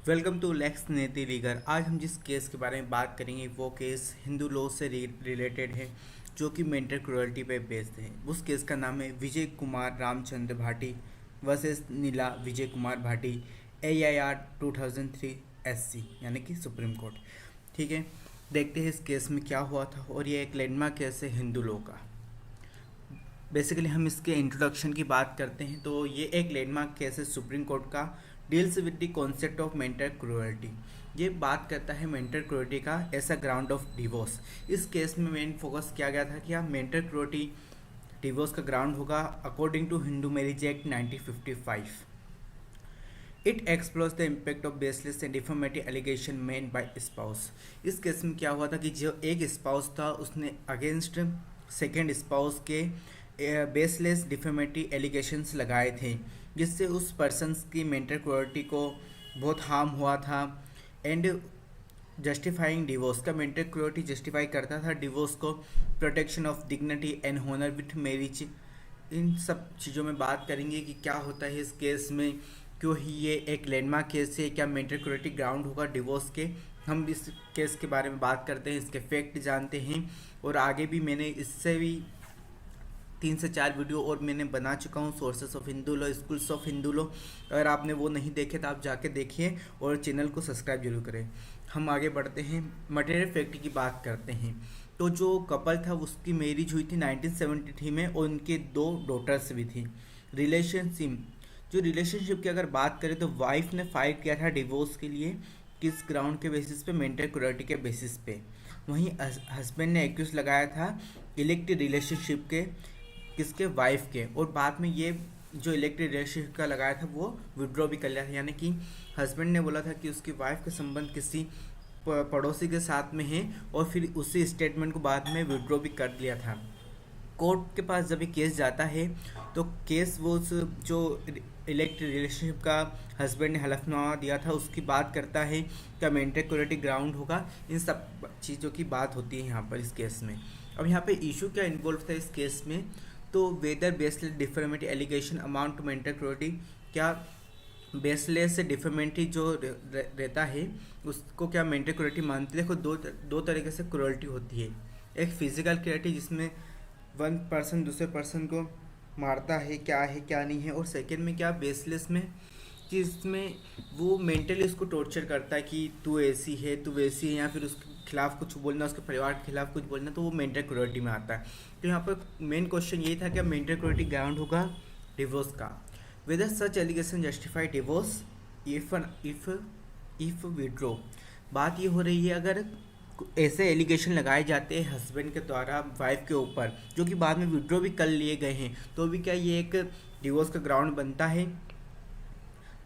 Welcome to lakes नेति लीगर। आज हम जिस केस के बारे में बात करेंगे वो केस हिंदू लॉ से रिलेटेड है, जो कि मेंटल क्रुएल्टी पे बेस्ड है। उस केस का नाम है विजय कुमार रामचंद्र भाटी वर्सेस नीला विजय कुमार भाटी AIR 2003 SC यानी कि सुप्रीम कोर्ट। ठीक है, देखते हैं इस केस में क्या हुआ था। और ये एक लैंडमार्क केस है हिंदू लॉ का। बेसिकली हम इसके इंट्रोडक्शन की बात करते हैं तो ये एक लैंडमार्क केस है सुप्रीम कोर्ट का, deals with the concept of mental cruelty. ये बात करता है मेंटल क्रुएल्टी का as a ground of divorce. इस केस में मेन फोकस किया गया था कि हाँ, मेंटल क्रुएल्टी डिवोर्स का ग्राउंड होगा according to Hindu marriage act 1955। It explores the impact of baseless and deformity allegation made by spouse. इस केस में क्या हुआ था कि जो एक स्पाउस था उसने अगेंस्ट सेकेंड स्पाउस के बेसलेस डिफॉर्मिटी एलिगेशंस लगाए थे, जिससे उस पर्सनस की मेंटल क्रुएल्टी को बहुत हार्म हुआ था। एंड जस्टिफाइंग डिवोर्स का मेंटल क्रुएल्टी जस्टिफाई करता था डिवोर्स को, protection of dignity and honour with marriage. इन सब चीज़ों में बात करेंगे कि क्या होता है इस केस में, क्यों ही ये एक लैंडमार्क केस है, क्या मेंटल क्रुएल्टी ग्राउंड होगा डिवोर्स के। हम इस केस के बारे में बात करते हैं, इसके फैक्ट जानते हैं। और आगे भी मैंने इससे भी 3 से 4 वीडियो और मैंने बना चुका हूँ, sources of Hindu law, schools of Hindu law. अगर आपने वो नहीं देखे तो आप जाके देखिए और चैनल को सब्सक्राइब जरूर करें। हम आगे बढ़ते हैं, मटेरियल फैक्ट की बात करते हैं। तो जो कपल था उसकी मैरिज हुई थी 1973 में और उनके 2 डॉटर्स भी थी। रिलेशनशिप की अगर बात करें तो वाइफ ने फाइल किया था डिवोर्स के लिए, किस ग्राउंड के बेसिस पे, मेंटल क्रुएल्टी के बेसिस पे। वहीं हस्बैंड ने एक्यूज लगाया था इलेक्टिव रिलेशनशिप के, किसके, वाइफ के। और बाद में ये जो इलेक्टिव रिलेशनशिप का लगाया था वो विड्रॉ भी कर लिया था, यानी कि हस्बैंड ने बोला था कि उसकी वाइफ का संबंध किसी पड़ोसी के साथ में है, और फिर उसी स्टेटमेंट को बाद में विड्रॉ भी कर लिया था। कोर्ट के पास जब ये केस जाता है तो केस वो जो इलेक्टिव रिलेशनशिप का हस्बैंड ने हलफनामा दिया था उसकी बात करता है, क्या मेंटल क्रुएल्टी ग्राउंड होगा। इन सब चीज़ों की बात होती है यहाँ पर इस केस में। अब यहाँ पे इशू क्या इन्वॉल्व था इस केस में, तो whether baseless deformity allegation amount to mental cruelty, क्या बेसलेस से डिफॉर्मिटी जो रहता है उसको क्या मेंटल क्रुएल्टी मानते हैं। देखो, दो तरीके से क्रुएल्टी होती है। एक फिजिकल क्रुएल्टी जिसमें वन पर्सन दूसरे पर्सन को मारता है क्या नहीं है, और सेकेंड में क्या बेसलेस में, कि इसमें वो मेंटली उसको टॉर्चर करता है कि तू ऐसी है तू वैसी है, या फिर उसके खिलाफ कुछ बोलना, उसके परिवार के खिलाफ कुछ बोलना, तो वो मेंटल क्रुएल्टी में आता है। तो यहाँ पर मेन क्वेश्चन यही था कि मेंटल क्रुएल्टी ग्राउंड होगा डिवोर्स का। Whether such allegation justify divorce if withdraw. बात ये हो रही है, अगर ऐसे एलिगेशन लगाए जाते हैं हस्बैंड के द्वारा वाइफ के ऊपर, जो कि बाद में विड्रॉ भी कर लिए गए हैं, तो भी क्या ये एक डिवोर्स का ग्राउंड बनता है।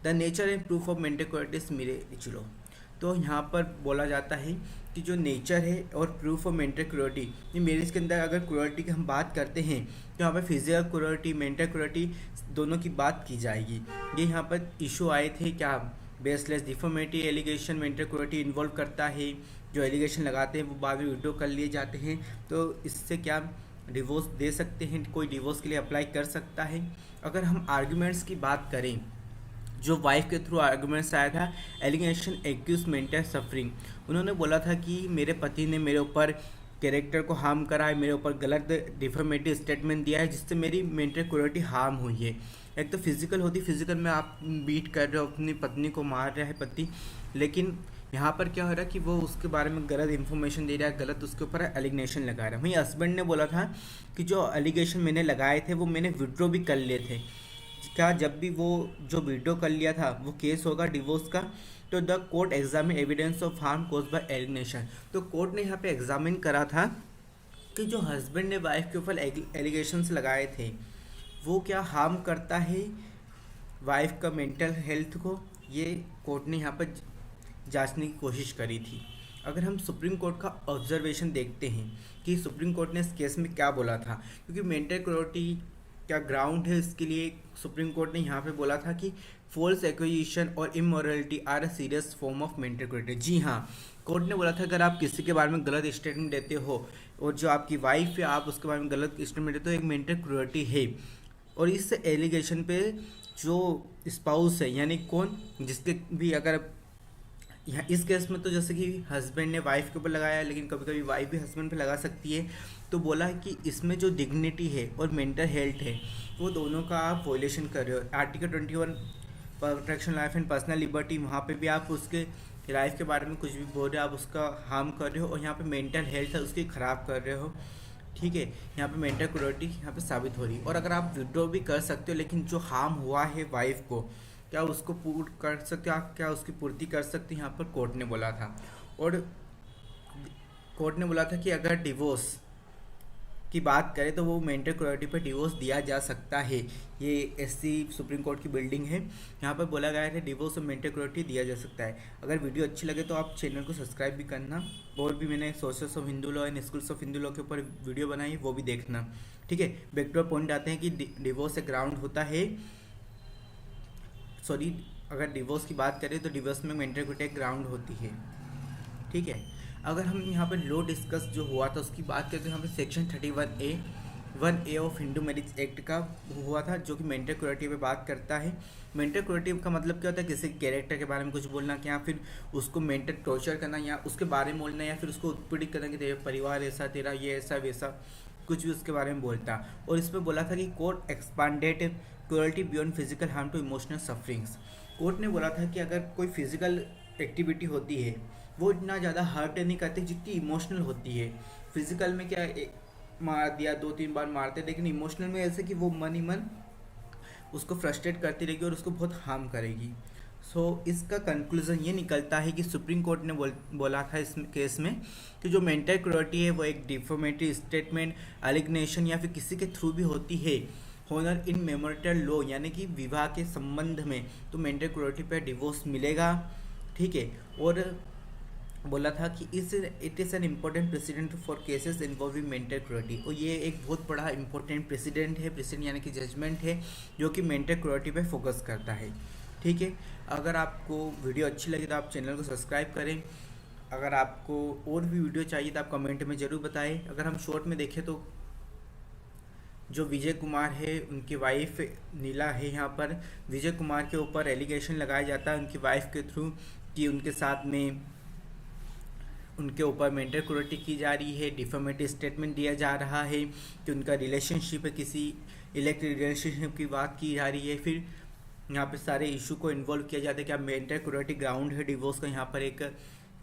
The nature and proof of mental cruelty is marriage law. तो यहाँ पर बोला जाता है कि जो नेचर है और प्रूफ ऑफ मेंटल क्रुएल्टी, ये मैरिज के अंदर अगर क्रुएल्टी की हम बात करते हैं तो यहाँ पर फिजिकल क्रुएल्टी, मेंटल क्रुएल्टी दोनों की बात की जाएगी। ये यहाँ पर इशू आए थे, क्या baseless deformity allegation mental cruelty involve करता है, जो एलिगेशन लगाते हैं वो बाद में विड्रॉ कर लिए जाते हैं, तो इससे क्या डिवोर्स दे सकते हैं, कोई डिवोर्स के लिए अप्लाई कर सकता है। अगर हम आर्ग्यूमेंट्स की बात करें, जो वाइफ के थ्रू आर्गूमेंट्स आया था, एलिगेशन एक्यूज मेंटल सफरिंग, उन्होंने बोला था कि मेरे पति ने मेरे ऊपर कैरेक्टर को हार्म करा है, मेरे ऊपर गलत डिफॉर्मेटिव स्टेटमेंट दिया है, जिससे मेरी मेंटल क्रुएल्टी हार्म हुई है। एक तो फिजिकल होती, फिजिकल में आप बीट कर रहे हो, अपनी पत्नी को मार रहा है पति, लेकिन यहाँ पर क्या हो रहा है कि वो उसके बारे में गलत इन्फॉर्मेशन दे रहा है, गलत उसके ऊपर एलिगेशन लगा रहा है। वहीं हस्बैंड ने बोला था कि जो एलिगेशन मैंने लगाए थे वो मैंने विड्रॉ भी कर लिए थे। क्या जब भी वो जो वीडियो कर लिया था वो केस होगा डिवोर्स का। तो the court examine evidence of harm cause by allegation. तो कोर्ट ने यहाँ पे एग्जामिन करा था कि जो हस्बैंड ने वाइफ के ऊपर एलिगेशंस लगाए थे वो क्या हार्म करता है वाइफ का मेंटल हेल्थ को, ये कोर्ट ने यहाँ पर जांचने की कोशिश करी थी। अगर हम सुप्रीम कोर्ट का ऑब्जर्वेशन देखते हैं कि सुप्रीम कोर्ट ने इस केस में क्या बोला था, क्योंकि मेंटल क्रुएल्टी क्या ग्राउंड है इसके लिए, सुप्रीम कोर्ट ने यहाँ पे बोला था कि फॉल्स एक्विजिशन और immorality are a serious form of mental cruelty. जी हाँ, कोर्ट ने बोला था अगर आप किसी के बारे में गलत स्टेटमेंट देते हो और जो आपकी वाइफ है आप उसके बारे में गलत स्टेटमेंट देते हो, एक मेंटल क्रुएल्टी है। और इस एलिगेशन पे जो स्पाउस है, यानी कौन, जिसके भी अगर यहाँ इस केस में तो जैसे कि हस्बैंड ने वाइफ के ऊपर लगाया, लेकिन कभी कभी वाइफ भी हस्बैंड पे लगा सकती है। तो बोला है कि इसमें जो डिग्निटी है और मेंटल हेल्थ है वो दोनों का आप वॉयलेशन कर रहे हो। Article 21 protection life and personal liberty, वहाँ पे भी आप उसके लाइफ के बारे में कुछ भी बोल रहे हो, आप उसका हार्म कर रहे हो। और यहाँ पे मेंटल हेल्थ है उसकी ख़राब कर रहे हो। ठीक है, यहाँ पे मेंटल क्रूरटी यहाँ पे साबित हो रही है। और अगर आप विड्रॉ भी कर सकते हो, लेकिन जो हार्म हुआ है वाइफ को, क्या उसको पूर्ण कर सकते हो आप, क्या उसकी पूर्ति कर सकते हैं, यहाँ पर कोर्ट ने बोला था। और कोर्ट ने बोला था कि अगर डिवोर्स की बात करें तो वो मेंटल क्रूरटी पर डिवोर्स दिया जा सकता है। ये एससी सुप्रीम कोर्ट की बिल्डिंग है, यहाँ पर बोला गया है डिवोर्स और मेंटल क्रूरटी दिया जा सकता है। अगर वीडियो अच्छी लगे तो आप चैनल को सब्सक्राइब भी करना, और भी मैंने sources of Hindu law and schools of Hindu law के ऊपर वीडियो बनाई, वो भी देखना। ठीक है, बैकटू पॉइंट आते हैं कि डिवोर्स एक ग्राउंड होता है, सॉरी, अगर डिवोर्स की बात करें तो डिवोर्स में मेंटल क्रूरटी एक ग्राउंड होती है। ठीक है, अगर हम यहाँ पर लॉ डिस्कस जो हुआ था उसकी बात करें तो यहाँ पे section 1A of Hindu marriage act का हुआ था, जो कि मेंटल क्रूरटी पे बात करता है। मेंटल क्रूरटी का मतलब क्या होता है, किसी कैरेक्टर के बारे में कुछ बोलना, कि या फिर उसको मेंटल टॉर्चर करना, या उसके बारे में बोलना, या फिर उसको उत्पीड़ित करना कि तेरा परिवार ऐसा, तेरा ये ऐसा वैसा, कुछ भी उसके बारे में बोलता। और इसमें बोला था कि court expanded cruelty beyond physical harm to emotional sufferings. Court ने बोला था कि अगर कोई फिजिकल एक्टिविटी होती है वो इतना ज़्यादा हर्ट नहीं करती जितनी इमोशनल होती है। फिजिकल में क्या मार दिया, 2-3 बार मारते, लेकिन इमोशनल में ऐसे कि वो मन ही मन उसको फ्रस्ट्रेट करती रहेगी और उसको बहुत हार्म करेगी। सो इसका कंक्लूजन ये निकलता है कि सुप्रीम कोर्ट ने बोला था इस केस में कि जो मेंटल क्रूरटी है वो एक डिफॉर्मेटरी स्टेटमेंट, एलिगनेशन या फिर किसी के थ्रू भी होती है होनर इन मेमोरिटल लॉ, यानी कि विवाह के संबंध में, तो मेंटल क्रूरटी पर डिवोर्स मिलेगा। ठीक है, और बोला था कि it is an important precedent for cases involving mental cruelty. और ये एक बहुत बड़ा इंपॉर्टेंट प्रेसिडेंट है, प्रेसिडेंट यानी कि जजमेंट है, जो कि मेंटल क्रूरटी पे फोकस करता है। ठीक है, अगर आपको वीडियो अच्छी लगी तो आप चैनल को सब्सक्राइब करें। अगर आपको और भी वीडियो चाहिए तो आप कमेंट में ज़रूर बताएं। अगर हम शॉर्ट में देखें तो जो विजय कुमार है, उनकी वाइफ नीला है, यहाँ पर विजय कुमार के ऊपर एलिगेशन लगाया जाता है उनकी वाइफ के थ्रू कि उनके साथ में उनके ऊपर मेंटल क्रूरटी की जा रही है, डिफॉर्मेटरी स्टेटमेंट दिया जा रहा है कि उनका रिलेशनशिप है, किसी इलेक्ट्रिक रिलेशनशिप की बात की जा रही है। फिर यहाँ पे सारे इशू को इन्वॉल्व किया जाता है कि आप मेंटल क्रूरटी ग्राउंड है डिवोर्स का। यहाँ पर एक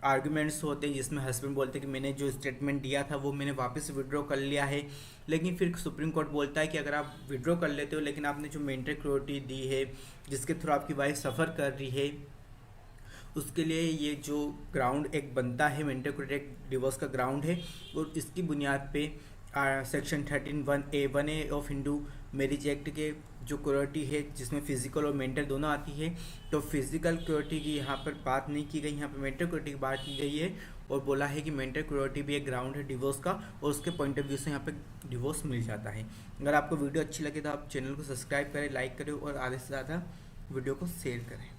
आर्गूमेंट्स होते हैं जिसमें हस्बैंड बोलते हैं कि मैंने जो स्टेटमेंट दिया था वो मैंने वापस विड्रॉ कर लिया है, लेकिन फिर सुप्रीम कोर्ट बोलता है कि अगर आप विड्रॉ कर लेते हो लेकिन आपने जो मेंटल क्रूरटी दी है जिसके थ्रू आपकी वाइफ सफ़र कर रही है, उसके लिए ये जो ग्राउंड एक बनता है मेंटल क्रूरटी डिवोर्स का ग्राउंड है। और इसकी बुनियाद पे section 1A of Hindu marriage act के जो क्रूरटी है जिसमें फिजिकल और मेंटल दोनों आती है, तो फिजिकल क्रूरटी की यहाँ पर बात नहीं की गई, यहाँ पर मेंटल क्रूरटी की बात की गई है। और बोला है कि मेंटल क्रूरटी भी एक ग्राउंड है डिवोर्स का, और उसके पॉइंट ऑफ व्यू से यहाँ पे डिवोर्स मिल जाता है। अगर आपको वीडियो अच्छी लगे तो आप चैनल को सब्सक्राइब करें, लाइक करें और आधे से ज़्यादा वीडियो को शेयर करें।